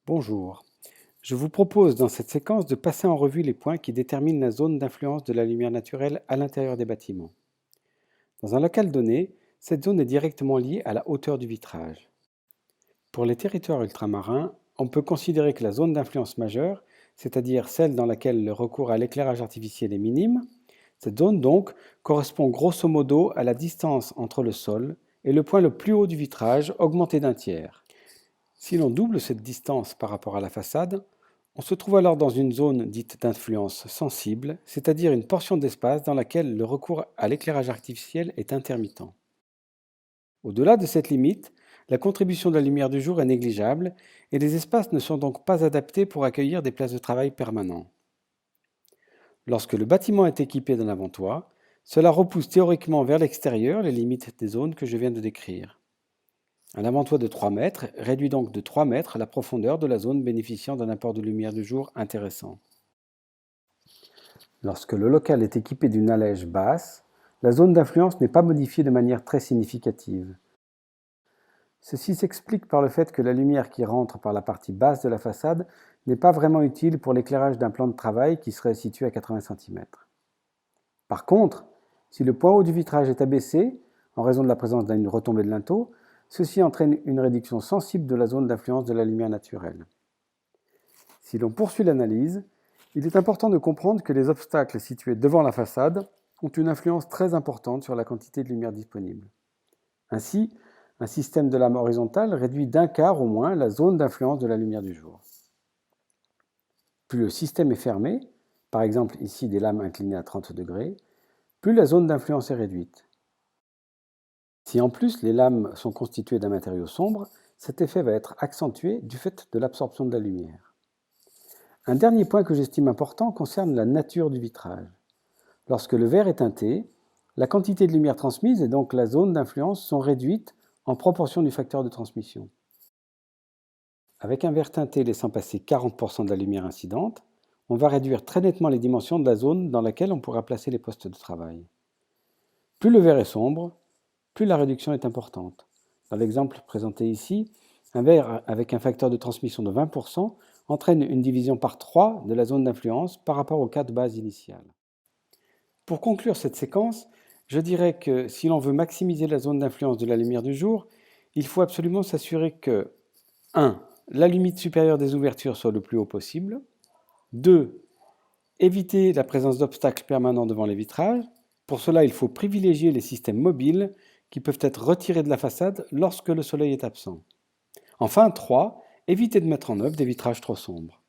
Bonjour, je vous propose dans cette séquence de passer en revue les points qui déterminent la zone d'influence de la lumière naturelle à l'intérieur des bâtiments. Dans un local donné, cette zone est directement liée à la hauteur du vitrage. Pour les territoires ultramarins, on peut considérer que la zone d'influence majeure, c'est-à-dire celle dans laquelle le recours à l'éclairage artificiel est minime, cette zone donc correspond grosso modo à la distance entre le sol et le point le plus haut du vitrage augmenté d'un tiers. Si l'on double cette distance par rapport à la façade, on se trouve alors dans une zone dite d'influence sensible, c'est-à-dire une portion d'espace dans laquelle le recours à l'éclairage artificiel est intermittent. Au-delà de cette limite, la contribution de la lumière du jour est négligeable et les espaces ne sont donc pas adaptés pour accueillir des places de travail permanents. Lorsque le bâtiment est équipé d'un avant-toit, cela repousse théoriquement vers l'extérieur les limites des zones que je viens de décrire. Un avant-toit de 3 mètres réduit donc de 3 mètres la profondeur de la zone bénéficiant d'un apport de lumière du jour intéressant. Lorsque le local est équipé d'une allège basse, la zone d'influence n'est pas modifiée de manière très significative. Ceci s'explique par le fait que la lumière qui rentre par la partie basse de la façade n'est pas vraiment utile pour l'éclairage d'un plan de travail qui serait situé à 80 cm. Par contre, si le point haut du vitrage est abaissé, en raison de la présence d'une retombée de linteau, ceci entraîne une réduction sensible de la zone d'influence de la lumière naturelle. Si l'on poursuit l'analyse, il est important de comprendre que les obstacles situés devant la façade ont une influence très importante sur la quantité de lumière disponible. Ainsi, un système de lame horizontale réduit d'un quart au moins la zone d'influence de la lumière du jour. Plus le système est fermé, par exemple ici des lames inclinées à 30 degrés, plus la zone d'influence est réduite. Si en plus les lames sont constituées d'un matériau sombre, cet effet va être accentué du fait de l'absorption de la lumière. Un dernier point que j'estime important concerne la nature du vitrage. Lorsque le verre est teinté, la quantité de lumière transmise et donc la zone d'influence sont réduites en proportion du facteur de transmission. Avec un verre teinté laissant passer 40% de la lumière incidente, on va réduire très nettement les dimensions de la zone dans laquelle on pourra placer les postes de travail. Plus le verre est sombre, plus la réduction est importante. Dans l'exemple présenté ici, un verre avec un facteur de transmission de 20% entraîne une division par 3 de la zone d'influence par rapport au cas de base initial. Pour conclure cette séquence, je dirais que si l'on veut maximiser la zone d'influence de la lumière du jour, il faut absolument s'assurer que 1. La limite supérieure des ouvertures soit le plus haut possible. 2. Éviter la présence d'obstacles permanents devant les vitrages. Pour cela, il faut privilégier les systèmes mobiles qui peuvent être retirés de la façade lorsque le soleil est absent. Enfin, 3. Éviter de mettre en œuvre des vitrages trop sombres.